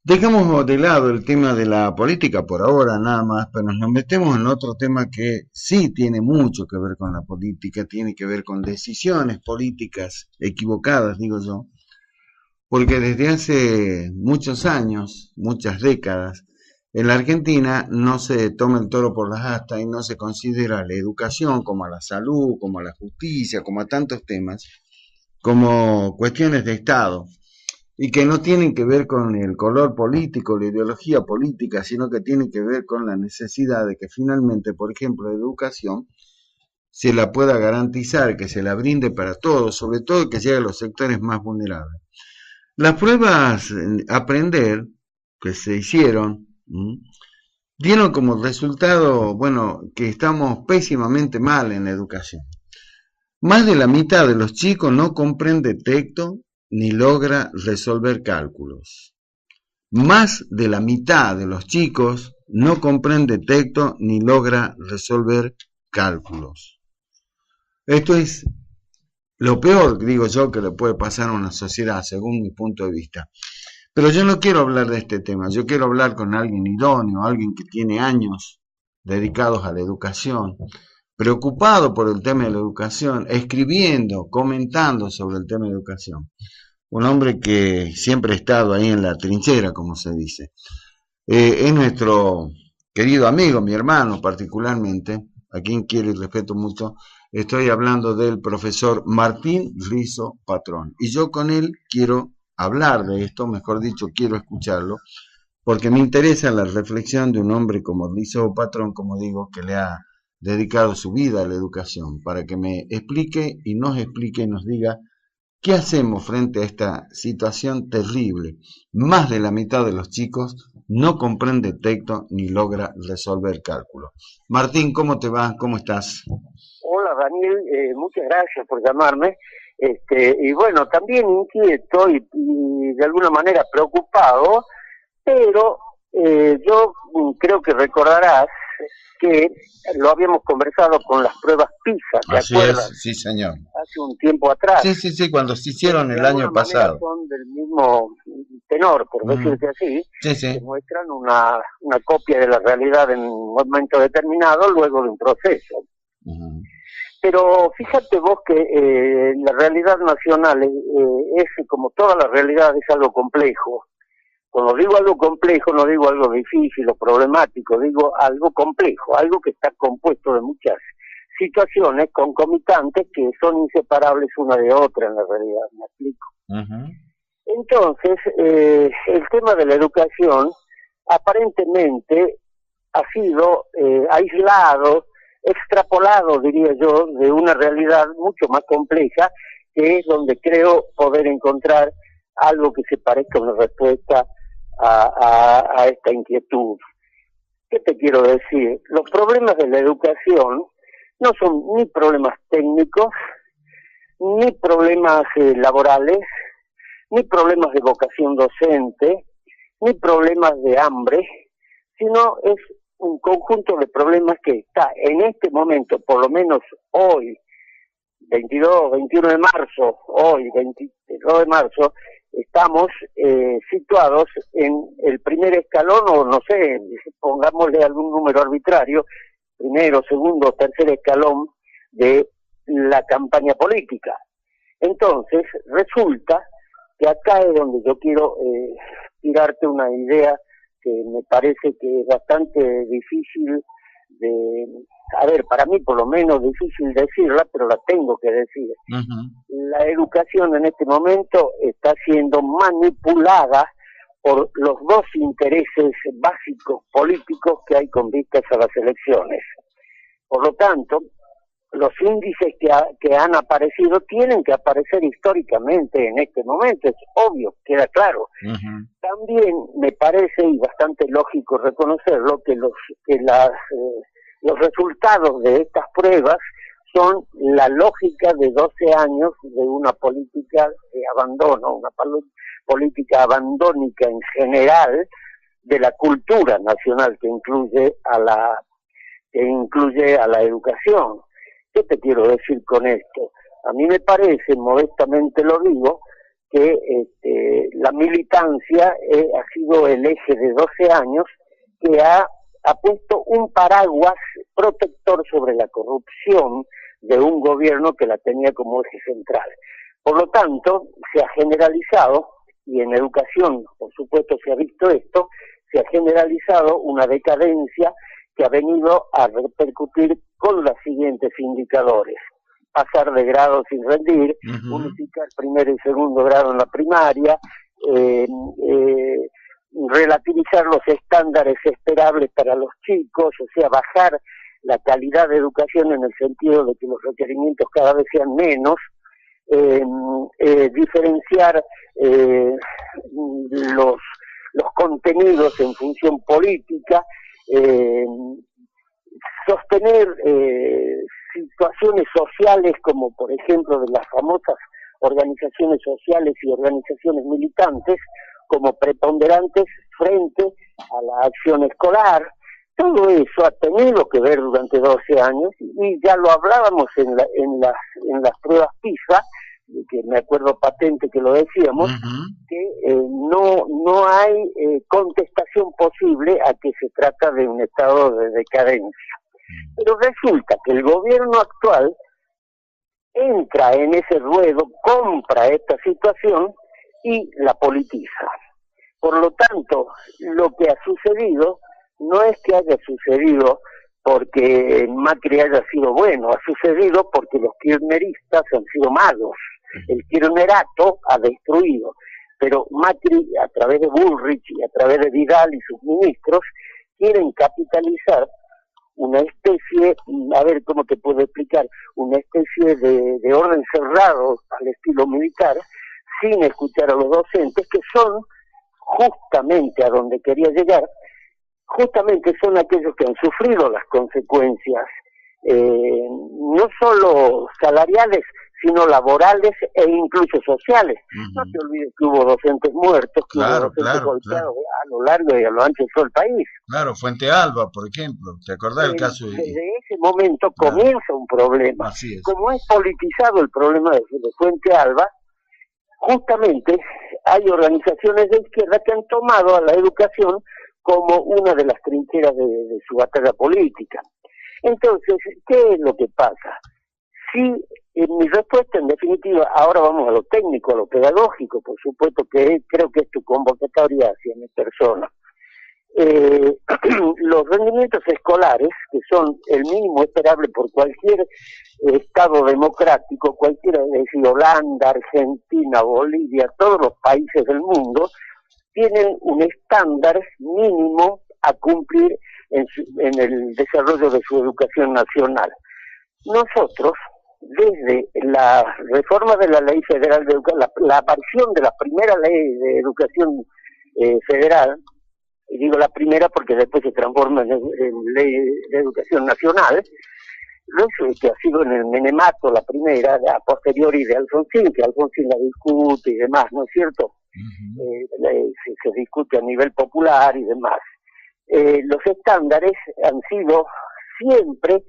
Dejamos de lado el tema de la política por ahora nada más, pero nos metemos en otro tema que sí tiene mucho que ver con la política, tiene que ver con decisiones políticas equivocadas, digo yo, porque desde hace muchos años, muchas décadas, en la Argentina no se toma el toro por las astas y no se considera la educación como a la salud, como a la justicia, como a tantos temas, como cuestiones de Estado y que no tienen que ver con el color político, la ideología política, sino que tienen que ver con la necesidad de que finalmente, por ejemplo, la educación se la pueda garantizar, que se la brinde para todos, sobre todo que llegue a los sectores más vulnerables. Las pruebas aprender que se hicieron dieron como resultado, bueno, que estamos pésimamente mal en la educación. Más de la mitad de los chicos no comprende texto ni logra resolver cálculos. Más de la mitad de los chicos no comprende texto ni logra resolver cálculos. Esto es lo peor, digo yo, que le puede pasar a una sociedad, según mi punto de vista. Pero yo no quiero hablar de este tema, yo quiero hablar con alguien idóneo, alguien que tiene años dedicados a la educación, preocupado por el tema de la educación, escribiendo, comentando sobre el tema de educación. Un hombre que siempre ha estado ahí en la trinchera, como se dice. Es nuestro querido amigo, mi hermano particularmente, a quien quiero y respeto mucho. Estoy hablando del profesor Martín Rizo Patrón. Y yo con él quiero hablar de esto, mejor dicho, quiero escucharlo, porque me interesa la reflexión de un hombre como Rizo Patrón, como digo, que le ha dedicado su vida a la educación, para que me explique y nos diga ¿qué hacemos frente a esta situación terrible? Más de la mitad de los chicos no comprende texto ni logra resolver cálculo. Martín, ¿cómo te va? ¿Cómo estás? Hola Daniel, muchas gracias por llamarme. Y bueno, también inquieto y de alguna manera preocupado, pero yo creo que recordarás que lo habíamos conversado con las pruebas PISA, ¿te Así acuerdas? es, sí señor. Hace un tiempo atrás. Sí, sí, sí, cuando se Que hicieron de el año alguna manera pasado. son del mismo tenor, por decirte así, Sí, que sí. muestran una copia de la realidad en un momento determinado luego de un proceso. Uh-huh. Pero fíjate vos que la realidad nacional es, como toda la realidad, es algo complejo. Cuando digo algo complejo, no digo algo difícil o problemático, digo algo complejo, algo que está compuesto de muchas situaciones concomitantes que son inseparables una de otra en la realidad, ¿me explico? Uh-huh. Entonces, el tema de la educación aparentemente ha sido aislado, extrapolado, diría yo, de una realidad mucho más compleja, que es donde creo poder encontrar algo que se parezca a una respuesta a esta inquietud. ¿Qué te quiero decir? Los problemas de la educación no son ni problemas técnicos, ni problemas laborales, ni problemas de vocación docente, ni problemas de hambre, sino es un conjunto de problemas que está en este momento, por lo menos hoy, 22, 21 de marzo, hoy, 22 de marzo, estamos situados en el primer escalón, o no sé, pongámosle algún número arbitrario, primero, segundo, tercer escalón de la campaña política. Entonces, resulta que acá es donde yo quiero tirarte una idea que me parece que es bastante difícil de, a ver, para mí por lo menos difícil decirla, pero la tengo que decir. Uh-huh. La educación en este momento está siendo manipulada por los dos intereses básicos políticos que hay con vistas a las elecciones. Por lo tanto, los índices que han aparecido tienen que aparecer históricamente en este momento, es obvio, queda claro. Uh-huh. También me parece, y bastante lógico reconocerlo, que los resultados de estas pruebas son la lógica de 12 años de una política de abandono, una política abandónica en general de la cultura nacional que incluye a la educación. ¿Qué te quiero decir con esto? A mí me parece, modestamente lo digo, que la militancia ha sido el eje de 12 años que ha puesto un paraguas protector sobre la corrupción de un gobierno que la tenía como eje central. Por lo tanto, se ha generalizado, y en educación, por supuesto, se ha visto esto, se ha generalizado una decadencia que ha venido a repercutir con los siguientes indicadores: pasar de grado sin rendir, unificar primer y segundo grado en la primaria, relativizar los estándares esperables para los chicos, o sea, bajar la calidad de educación en el sentido de que los requerimientos cada vez sean menos, diferenciar los contenidos en función política, sostener situaciones sociales como por ejemplo de las famosas organizaciones sociales y organizaciones militantes como preponderantes frente a la acción escolar. Todo eso ha tenido que ver durante 12 años y ya lo hablábamos en las pruebas PISA, que me acuerdo patente que lo decíamos, que no hay contestación posible a que se trata de un estado de decadencia. Pero resulta que el gobierno actual entra en ese ruedo, compra esta situación y la politiza. Por lo tanto, lo que ha sucedido no es que haya sucedido porque Macri haya sido bueno, ha sucedido porque los kirchneristas han sido malos. El kirchnerato ha destruido, pero Macri, a través de Bullrich y a través de Vidal y sus ministros, quieren capitalizar una especie, a ver cómo te puedo explicar, una especie de orden cerrado al estilo militar, sin escuchar a los docentes, que son justamente a donde quería llegar, justamente son aquellos que han sufrido las consecuencias, no solo salariales, sino laborales e incluso sociales. No te olvides que hubo docentes muertos, que hubo docentes golpeados a lo largo y a lo ancho de todo el país. Claro, Fuente Alba, por ejemplo, ¿te acordás del caso? Desde ese momento comienza un problema. Así es. Como es politizado el problema de Fuente Alba, justamente hay organizaciones de izquierda que han tomado a la educación como una de las trincheras de su batalla política. Entonces, ¿qué es lo que pasa? Sí, mi respuesta en definitiva, ahora vamos a lo técnico, a lo pedagógico, por supuesto que creo que es tu convocatoria hacia mi persona. Los rendimientos escolares, que son el mínimo esperable por cualquier Estado democrático, cualquiera, es decir, Holanda, Argentina, Bolivia, todos los países del mundo, tienen un estándar mínimo a cumplir en el desarrollo de su educación nacional. Nosotros, desde la reforma de la Ley Federal de Educación, la aparición de la primera Ley de Educación Federal, y digo la primera porque después se transforma en Ley de Educación Nacional, que ha sido en el Menemato la primera, a posteriori de Alfonsín, que Alfonsín la discute y demás, ¿no es cierto? Se discute a nivel popular y demás. Los estándares han sido siempre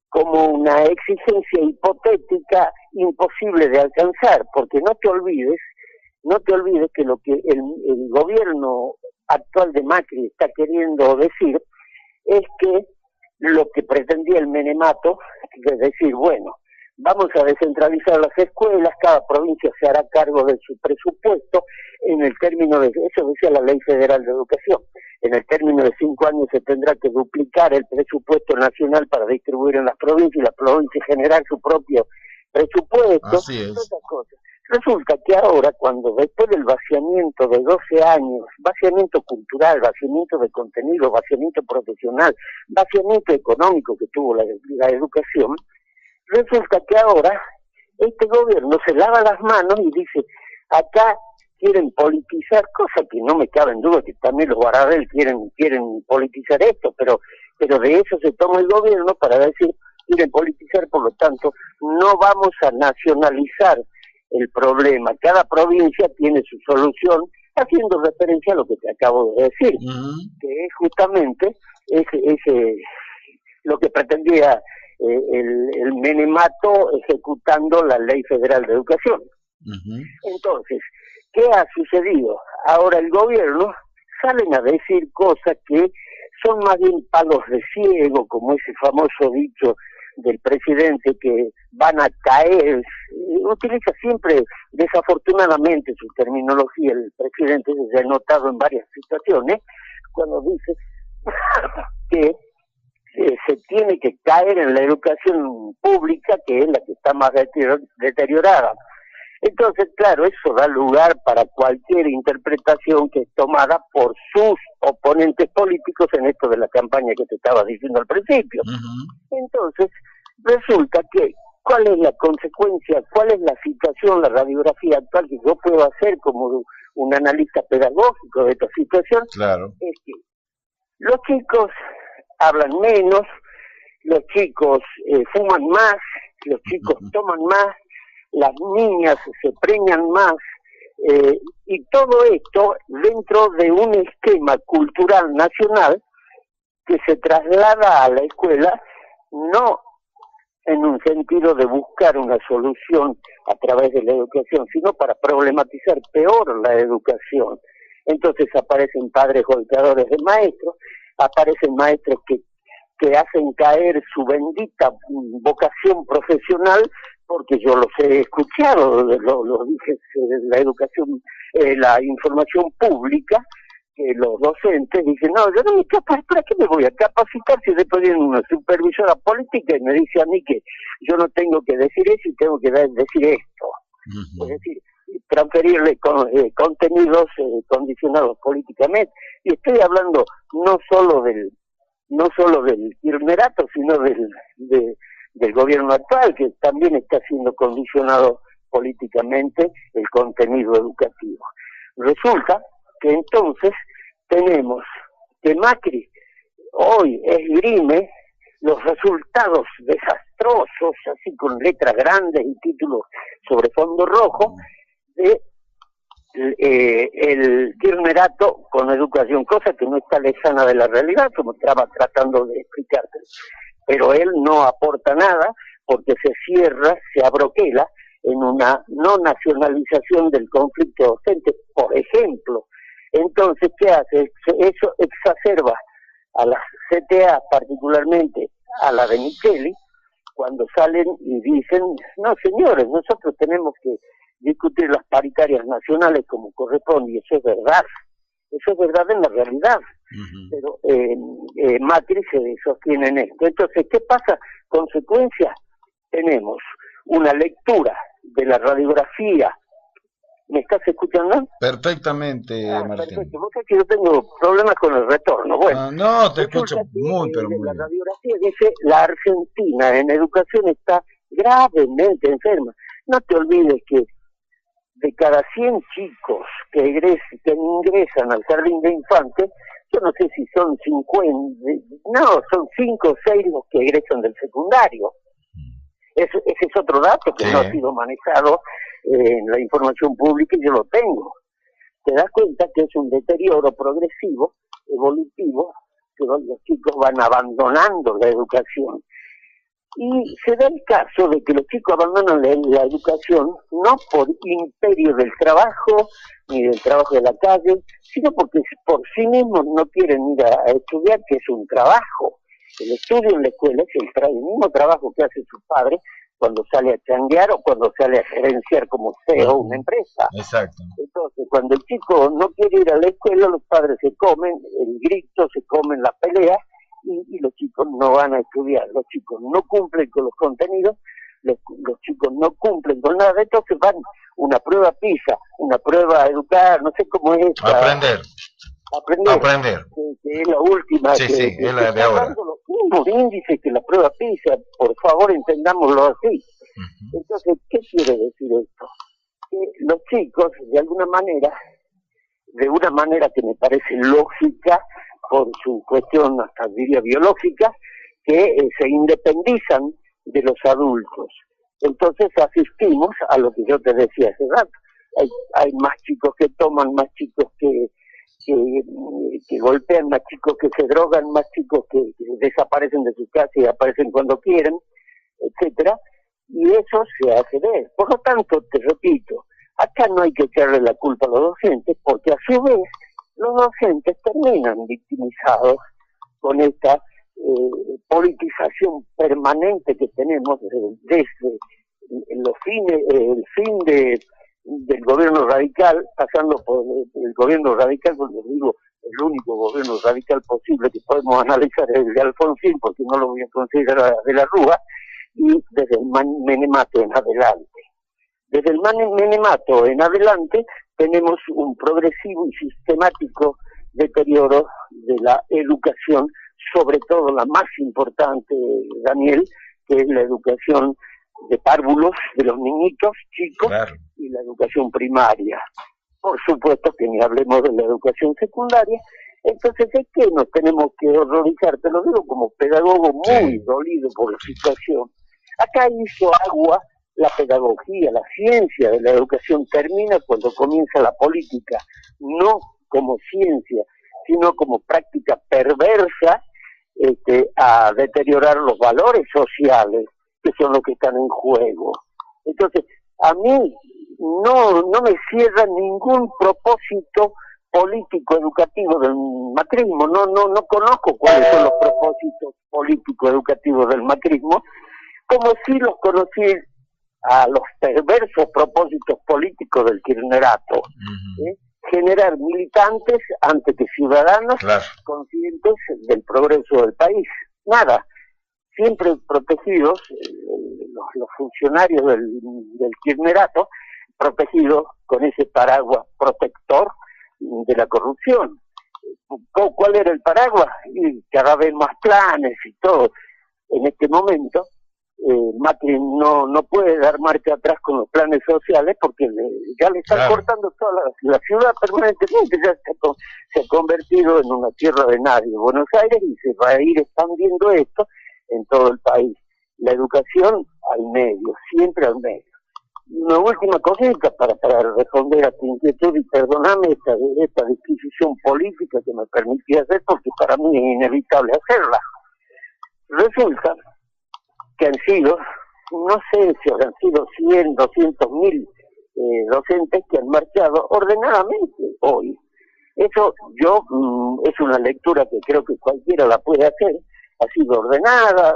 como una exigencia hipotética imposible de alcanzar, porque no te olvides que lo que el gobierno actual de Macri está queriendo decir es que lo que pretendía el Menemato, es decir, bueno, vamos a descentralizar las escuelas, cada provincia se hará cargo de su presupuesto, en el término de, eso decía la Ley Federal de Educación, en el término de 5 años se tendrá que duplicar el presupuesto nacional para distribuir en las provincias y la provincia generar su propio presupuesto, Así es. todas esas cosas. Resulta que ahora, cuando después del vaciamiento de 12 años, vaciamiento cultural, vaciamiento de contenido, vaciamiento profesional, vaciamiento económico que tuvo la educación, resulta que ahora este gobierno se lava las manos y dice, acá quieren politizar, cosa que no me cabe en duda que también los Baradel quieren politizar esto, pero de eso se toma el gobierno para decir, quieren politizar, por lo tanto, no vamos a nacionalizar el problema. Cada provincia tiene su solución, haciendo referencia a lo que te acabo de decir, que es justamente lo que pretendía el Menemato ejecutando la Ley Federal de Educación. Entonces, ¿qué ha sucedido? Ahora el gobierno salen a decir cosas que son más bien palos de ciego, como ese famoso dicho del presidente que van a caer. Utiliza siempre, desafortunadamente, su terminología, el presidente se ha notado en varias situaciones, cuando dice que se tiene que caer en la educación pública, que es la que está más deteriorada. Entonces, claro, eso da lugar para cualquier interpretación que es tomada por sus oponentes políticos en esto de la campaña que te estaba diciendo al principio. Entonces, resulta que, ¿cuál es la consecuencia? ¿Cuál es la situación, la radiografía actual que yo puedo hacer como un analista pedagógico de esta situación? Claro. Es que los chicos hablan menos, los chicos fuman más, los chicos toman más, las niñas se preñan más, y todo esto dentro de un esquema cultural nacional que se traslada a la escuela, no en un sentido de buscar una solución a través de la educación, sino para problematizar peor la educación. Entonces aparecen padres golpeadores de maestros, aparecen maestros que hacen caer su bendita vocación profesional, porque yo los he escuchado, lo dije, la educación, la información pública, que los docentes dicen, no, yo no me ¿para qué me voy a capacitar si después viene una supervisora política y me dice a mí que yo no tengo que decir eso y tengo que decir esto? Es decir, transferirle contenidos condicionados políticamente. Y estoy hablando no solo del kirchnerato, sino del gobierno actual, que también está siendo condicionado políticamente el contenido educativo. Resulta que entonces tenemos que Macri hoy esgrime los resultados desastrosos, así con letras grandes y títulos sobre fondo rojo, de el kirchnerato con educación, cosa que no está lejana de la realidad, como estaba tratando de explicarte. Pero él no aporta nada porque se cierra, se abroquela en una no nacionalización del conflicto docente, por ejemplo. Entonces, ¿qué hace? Eso exacerba a las CTA, particularmente a la de Micheli, cuando salen y dicen, no señores, nosotros tenemos que discutir las paritarias nacionales como corresponde, y eso es verdad en la realidad. Pero Macri se sostiene en esto. Entonces, ¿qué pasa? Consecuencias, tenemos una lectura de la radiografía. ¿Me estás escuchando? Perfectamente, Martín. Perfecto, porque yo tengo problemas con el retorno. Bueno, no, te escucho muy, pero muy la bien. radiografía dice, la Argentina en educación está gravemente enferma. No te olvides que de cada 100 chicos que ingresan al jardín de infantes, yo no sé si son 50, no, son 5 o 6 los que egresan del secundario. Ese es otro dato que no ha sido manejado en la información pública y yo lo tengo. Te das cuenta que es un deterioro progresivo, evolutivo, que los chicos van abandonando la educación. Y se da el caso de que los chicos abandonan la educación no por imperio del trabajo, ni del trabajo de la calle, sino porque por sí mismos no quieren ir a estudiar, que es un trabajo. El estudio en la escuela es el mismo trabajo que hace su padre cuando sale a changuear o cuando sale a gerenciar como CEO una empresa. Exacto. Entonces, cuando el chico no quiere ir a la escuela, los padres se comen el grito, se comen la pelea, y los chicos no van a estudiar, los chicos no cumplen con los contenidos, los chicos no cumplen con nada, entonces van una prueba PISA, una prueba educar, no sé cómo es esta. Aprender. Que es la última. Sí, es la de ahora. Los mismos índices que la prueba PISA, por favor entendámoslo así. Entonces, ¿qué quiere decir esto? Que los chicos, de una manera que me parece lógica, por su cuestión hasta diría biológica, que se independizan de los adultos. Entonces asistimos a lo que yo te decía hace rato. Hay más chicos que toman, más chicos que golpean, más chicos que se drogan, más chicos que desaparecen de su casa y aparecen cuando quieren, etcétera, y eso se hace ver. Por lo tanto, te repito, Acá no hay que echarle la culpa a los docentes, porque a su vez los docentes terminan victimizados con esta politización permanente que tenemos desde el fin del gobierno radical, pasando por el gobierno radical, porque digo, el único gobierno radical posible que podemos analizar es el de Alfonsín, porque no lo voy a considerar de la Rúa, y desde el menemato en adelante. Desde el menemato en adelante tenemos un progresivo y sistemático deterioro de la educación, sobre todo la más importante, Daniel, que es la educación de párvulos, de los niñitos chicos, claro, y la educación primaria. Por supuesto que ni hablemos de la educación secundaria. Entonces, ¿de qué nos tenemos que horrorizar? Te lo digo como pedagogo muy dolido por la situación. Acá hizo agua la pedagogía, la ciencia de la educación termina cuando comienza la política, no como ciencia, sino como práctica perversa a deteriorar los valores sociales, que son los que están en juego. Entonces, a mí no me cierra ningún propósito político educativo del macrismo, no conozco cuáles son los propósitos político educativos del macrismo, como si los conocí a los perversos propósitos políticos del kirchnerato. Generar militantes antes que ciudadanos, claro, conscientes del progreso del país. Nada, siempre protegidos, los funcionarios del kirchnerato, protegidos con ese paraguas protector de la corrupción. ¿Cuál era el paraguas? Y cada vez más planes y todo. En este momento, Macri no puede dar marcha atrás con los planes sociales porque ya le están cortando toda la ciudad permanentemente, ya se ha convertido en una tierra de nadie, Buenos Aires, y se va a ir expandiendo esto en todo el país. La educación al medio, siempre al medio. Una última cosita para responder a tu inquietud, y perdóname esta disquisición política que me permití hacer, porque para mí es inevitable hacerla. Resulta que han sido, no sé si habrán sido 100, 200.000 docentes que han marchado ordenadamente hoy. Eso es una lectura que creo que cualquiera la puede hacer, ha sido ordenada,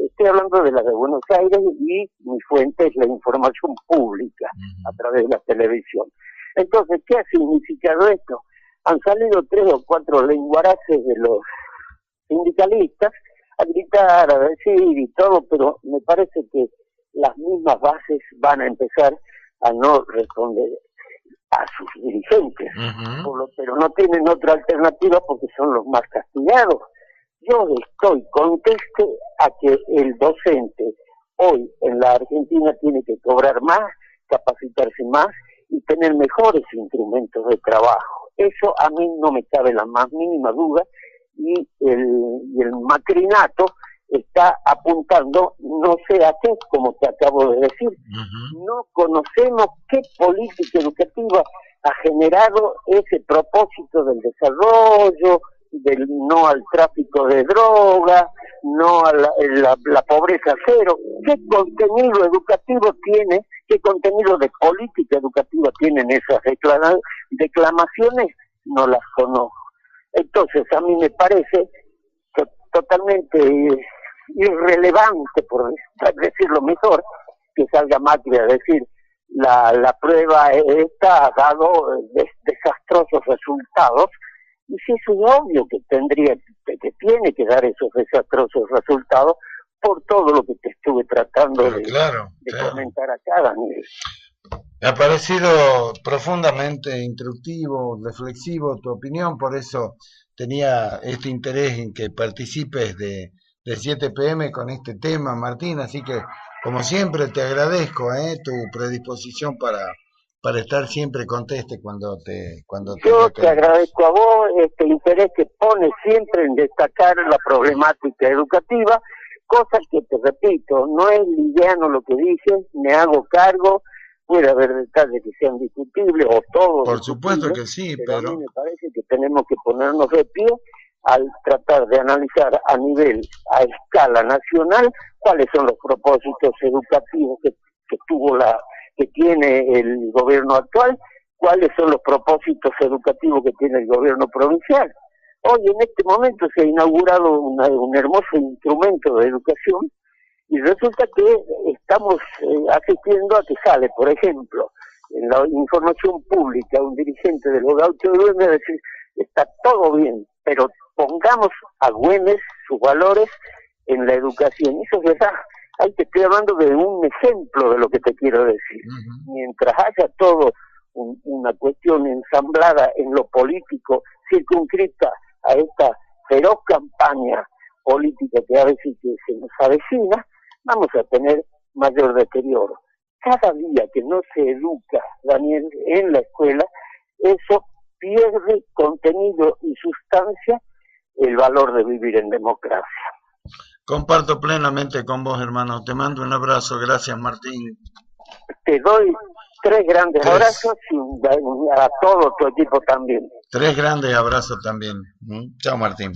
estoy hablando de la de Buenos Aires y mi fuente es la información pública a través de la televisión. Entonces, ¿qué ha significado esto? Han salido 3 o 4 lenguaraces de los sindicalistas a gritar, a decir y todo, pero me parece que las mismas bases van a empezar a no responder a sus dirigentes, pero no tienen otra alternativa porque son los más castigados. Yo estoy conteste a que el docente hoy en la Argentina tiene que cobrar más, capacitarse más y tener mejores instrumentos de trabajo. Eso a mí no me cabe la más mínima duda, y el macrinato está apuntando no sé a qué, como te acabo de decir. No conocemos qué política educativa ha generado ese propósito del desarrollo, del no al tráfico de drogas, no a la pobreza cero. ¿Qué contenido educativo tiene, qué contenido de política educativa tienen esas declamaciones? No las conozco. Entonces, a mí me parece totalmente irrelevante, por decirlo mejor, que salga Macri a decir la prueba esta ha dado desastrosos resultados, y si eso es obvio que tiene que dar esos desastrosos resultados por todo lo que te estuve tratando de comentar acá, Daniel. Me ha parecido profundamente instructivo, reflexivo tu opinión, por eso tenía este interés en que participes de 7 PM con este tema, Martín, así que como siempre te agradezco tu predisposición para estar siempre conteste cuando te Yo te agradezco a vos este interés que pones siempre en destacar la problemática educativa, cosa que te repito, no es liviano lo que dices, me hago cargo. Puede haber detalles que sean discutibles o todos. Por supuesto que sí, pero a mí me parece que tenemos que ponernos de pie al tratar de analizar a escala nacional, cuáles son los propósitos educativos que tuvo la que tiene el gobierno actual, cuáles son los propósitos educativos que tiene el gobierno provincial. Hoy en este momento se ha inaugurado un hermoso instrumento de educación y resulta que estamos asistiendo a que sale, por ejemplo, en la información pública, un dirigente de los gauchos de Güemes decir, está todo bien, pero pongamos a Güemes sus valores en la educación. Eso es verdad. Ahí te estoy hablando de un ejemplo de lo que te quiero decir. Mientras haya todo una cuestión ensamblada en lo político, circunscrita a esta feroz campaña política que a veces que se nos avecina, vamos a tener mayor deterioro. Cada día que no se educa, Daniel, en la escuela, eso pierde contenido y sustancia el valor de vivir en democracia. Comparto plenamente con vos, hermano. Te mando un abrazo. Gracias, Martín. Te doy 3 grandes abrazos y a todo tu equipo también. 3 grandes abrazos también. Chao, Martín.